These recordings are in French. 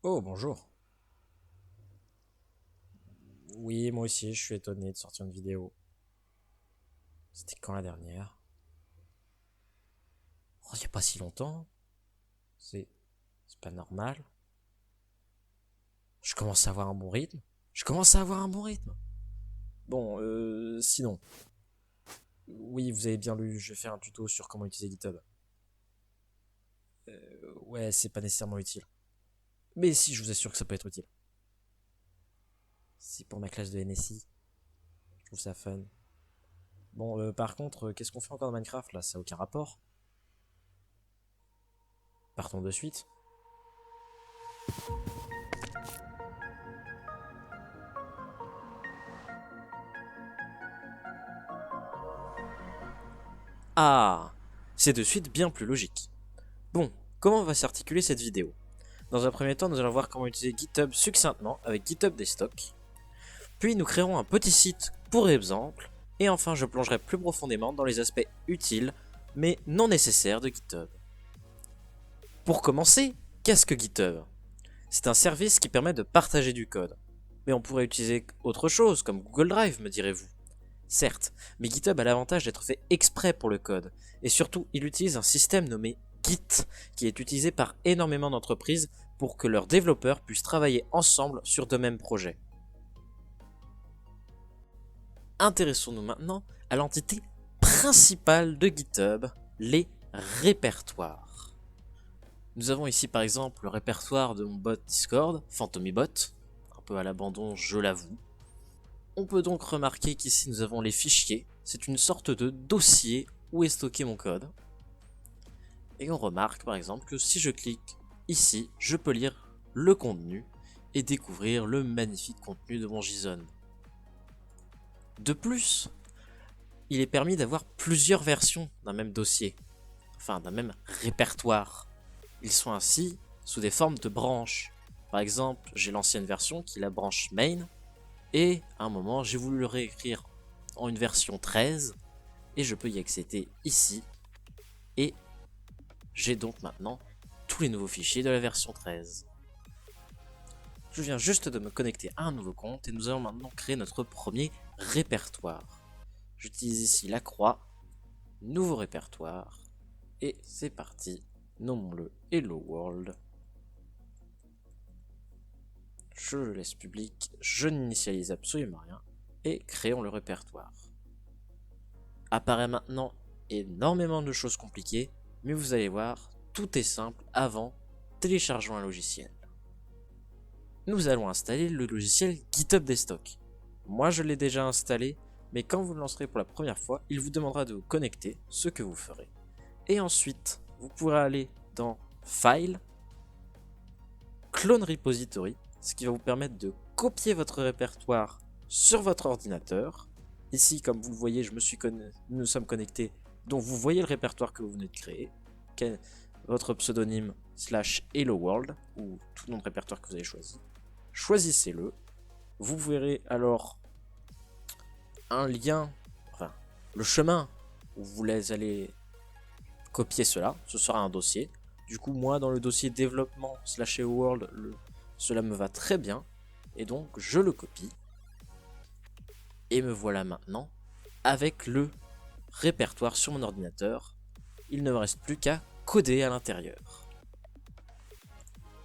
Oh, bonjour. Oui, moi aussi, je suis étonné de sortir une vidéo. C'était quand la dernière? Oh, il n'y a pas si longtemps. C'est... C'est pas normal. Je commence à avoir un bon rythme. Je commence à avoir un bon rythme. Bon, sinon. Oui, vous avez bien lu, je vais faire un tuto sur comment utiliser GitHub. Ouais, c'est pas nécessairement utile. Mais si, je vous assure que ça peut être utile. C'est pour ma classe de NSI. Je trouve ça fun. Bon, par contre, qu'est-ce qu'on fait encore dans Minecraft là? Ça n'a aucun rapport. Partons de suite. Ah, c'est de suite bien plus logique. Bon, comment va s'articuler cette vidéo? Dans un premier temps, nous allons voir comment utiliser GitHub succinctement avec GitHub Desktop. Puis nous créerons un petit site pour exemple. Et enfin, je plongerai plus profondément dans les aspects utiles, mais non nécessaires de GitHub. Pour commencer, qu'est-ce que GitHub? C'est un service qui permet de partager du code. Mais on pourrait utiliser autre chose, comme Google Drive, me direz-vous. Certes, mais GitHub a l'avantage d'être fait exprès pour le code, et surtout il utilise un système nommé Git, qui est utilisé par énormément d'entreprises pour que leurs développeurs puissent travailler ensemble sur de mêmes projets. Intéressons-nous maintenant à l'entité principale de GitHub, les répertoires. Nous avons ici par exemple le répertoire de mon bot Discord, PhantomyBot, un peu à l'abandon je l'avoue. On peut donc remarquer qu'ici nous avons les fichiers, c'est une sorte de dossier où est stocké mon code. Et on remarque par exemple que si je clique ici, je peux lire le contenu et découvrir le magnifique contenu de mon JSON. De plus, il est permis d'avoir plusieurs versions d'un même dossier, enfin d'un même répertoire. Ils sont ainsi sous des formes de branches. Par exemple, j'ai l'ancienne version qui est la branche main, et à un moment j'ai voulu le réécrire en une version 13, et je peux y accéder ici, et j'ai donc maintenant tous les nouveaux fichiers de la version 13. Je viens juste de me connecter à un nouveau compte, et nous allons maintenant créer notre premier répertoire. J'utilise ici la croix, nouveau répertoire, et c'est parti, nommons-le Hello World. Je le laisse public, je n'initialise absolument rien, et créons le répertoire. Apparaît maintenant énormément de choses compliquées, mais vous allez voir, tout est simple avant, téléchargeons un logiciel. Nous allons installer le logiciel GitHub Desktop. Moi je l'ai déjà installé, mais quand vous le lancerez pour la première fois, il vous demandera de vous connecter, ce que vous ferez. Et ensuite, vous pourrez aller dans File, Clone Repository, ce qui va vous permettre de copier votre répertoire sur votre ordinateur. Ici, comme vous le voyez, nous sommes connectés, donc vous voyez le répertoire que vous venez de créer, votre pseudonyme /Hello World, ou tout nom de répertoire que vous avez choisi. Choisissez-le. Vous verrez alors un lien, enfin le chemin où vous allez copier cela. Ce sera un dossier. Du coup, moi, dans le dossier développement /Hello World, cela me va très bien. Et donc, je le copie. Et me voilà maintenant avec le répertoire sur mon ordinateur. Il ne me reste plus qu'à coder à l'intérieur.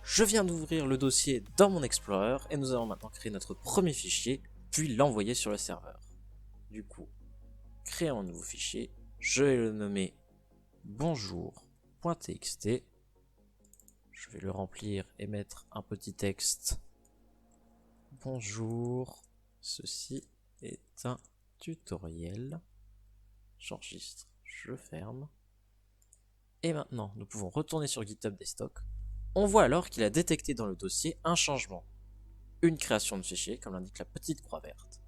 Je viens d'ouvrir le dossier dans mon Explorer et nous allons maintenant créer notre premier fichier, puis l'envoyer sur le serveur. Du coup, créons un nouveau fichier. Je vais le nommer bonjour.txt. Je vais le remplir et mettre un petit texte. Bonjour, ceci est un tutoriel. J'enregistre, je ferme. Et maintenant, nous pouvons retourner sur GitHub Desktop. On voit alors qu'il a détecté dans le dossier un changement. Une création de fichier, comme l'indique la petite croix verte.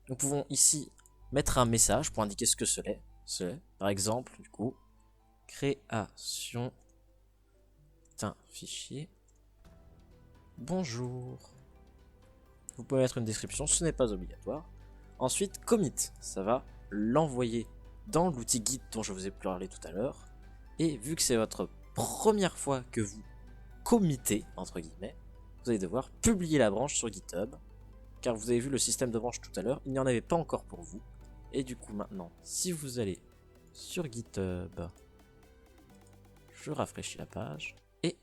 Nous pouvons ici mettre un message pour indiquer ce que c'est. Par exemple, du coup, création d'un fichier. Bonjour. Vous pouvez mettre une description, ce n'est pas obligatoire. Ensuite, commit, ça va l'envoyer dans l'outil Git dont je vous ai parlé tout à l'heure. Et vu que c'est votre première fois que vous committer, entre guillemets, vous allez devoir publier la branche sur GitHub, car vous avez vu le système de branche tout à l'heure, il n'y en avait pas encore pour vous. Et du coup maintenant, si vous allez sur GitHub, je rafraîchis la page, et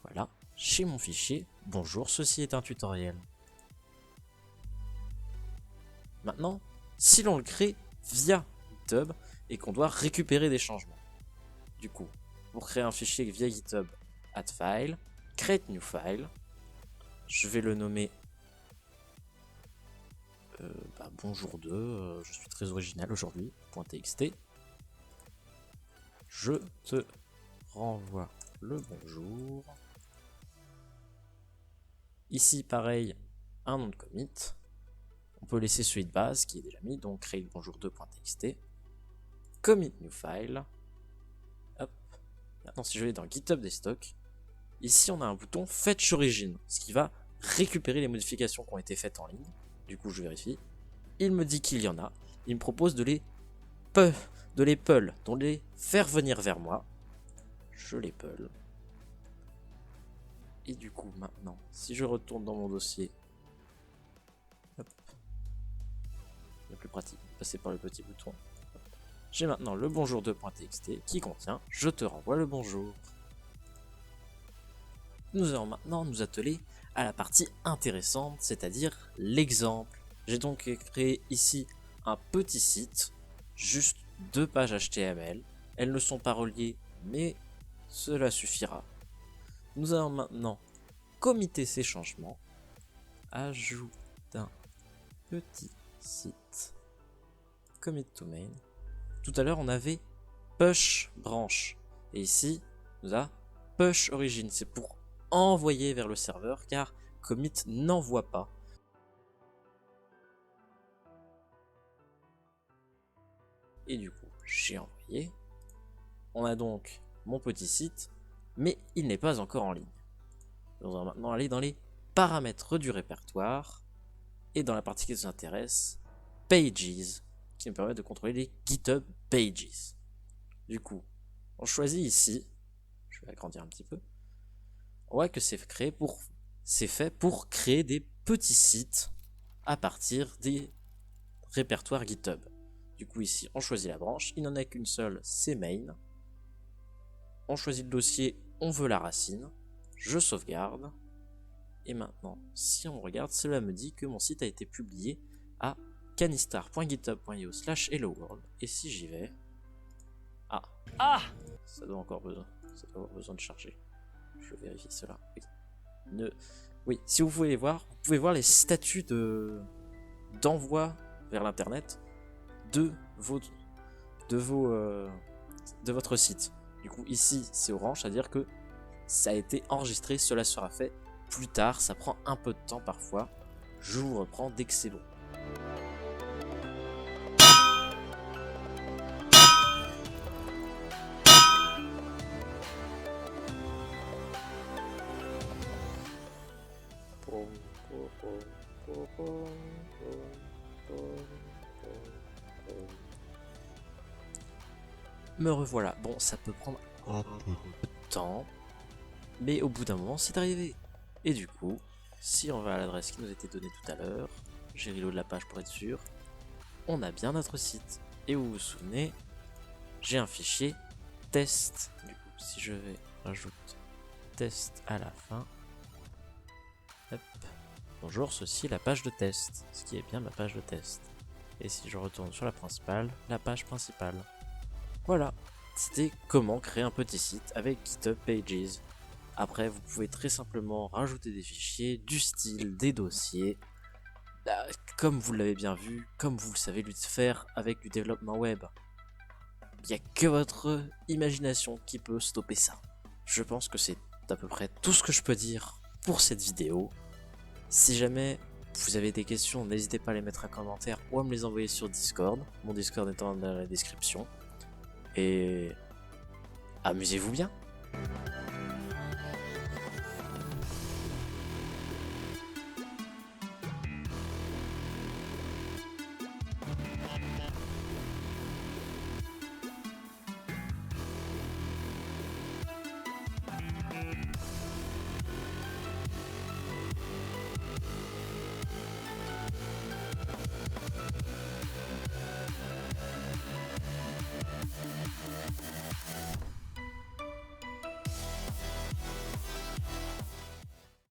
voilà, chez mon fichier, bonjour, ceci est un tutoriel. Maintenant, si l'on le crée via GitHub et qu'on doit récupérer des changements, du coup, pour créer un fichier via GitHub, add file, create new file, je vais le nommer bonjour 2, je suis très original aujourd'hui, .txt. Je te renvoie le bonjour. Ici, pareil, un nom de commit. On peut laisser celui de base qui est déjà mis, donc create bonjour 2.txt. Commit new file. Hop. Maintenant, si je vais dans GitHub des stocks, ici on a un bouton Fetch Origin, ce qui va récupérer les modifications qui ont été faites en ligne. Du coup, je vérifie. Il me dit qu'il y en a. Il me propose de les pull, de les faire venir vers moi. Je les pull. Et du coup, maintenant, si je retourne dans mon dossier, hop, le plus pratique, passer par le petit bouton. J'ai maintenant le bonjour 2.txt qui contient je te renvoie le bonjour. Nous allons maintenant nous atteler à la partie intéressante, c'est-à-dire l'exemple. J'ai donc créé ici un petit site, juste 2 pages HTML. Elles ne sont pas reliées, mais cela suffira. Nous allons maintenant committer ces changements. Ajout d'un petit site. Commit to main. Tout à l'heure, on avait push branch. Et ici, nous avons push origin. C'est pour envoyer vers le serveur, car commit n'envoie pas. Et du coup, j'ai envoyé. On a donc mon petit site, mais il n'est pas encore en ligne. Nous allons maintenant aller dans les paramètres du répertoire et dans la partie qui nous intéresse, Pages, qui nous permet de contrôler les GitHub Pages. Du coup, on choisit ici, je vais agrandir un petit peu, on voit que c'est fait pour créer des petits sites à partir des répertoires GitHub. Du coup ici on choisit la branche, il n'en a qu'une seule, c'est main. On choisit le dossier, on veut la racine, je sauvegarde. Et maintenant, si on regarde, cela me dit que mon site a été publié à canistar.github.io/helloworld. Et si j'y vais... ça doit avoir besoin de charger. Je vérifie cela. Oui, si vous pouvez voir, vous pouvez voir les statuts d'envoi vers l'internet de votre site. Du coup ici c'est orange, c'est-à-dire que ça a été enregistré, cela sera fait plus tard, ça prend un peu de temps parfois. Je vous reprends dès que c'est bon. Me revoilà. Bon, ça peut prendre un peu de temps, mais au bout d'un moment, c'est arrivé. Et du coup, si on va à l'adresse qui nous a été donnée tout à l'heure, j'ai reload la page pour être sûr, on a bien notre site. Et vous vous souvenez, j'ai un fichier test. Du coup, si je vais rajouter test à la fin, hop, bonjour, ceci est la page de test, ce qui est bien ma page de test. Et si je retourne sur la principale, la page principale. Voilà, c'était comment créer un petit site avec GitHub Pages. Après, vous pouvez très simplement rajouter des fichiers, du style, des dossiers, comme vous l'avez bien vu, comme vous le savez le faire avec du développement web. Il n'y a que votre imagination qui peut stopper ça. Je pense que c'est à peu près tout ce que je peux dire pour cette vidéo. Si jamais vous avez des questions, n'hésitez pas à les mettre en commentaire ou à me les envoyer sur Discord. Mon Discord est dans la description. Et amusez-vous bien.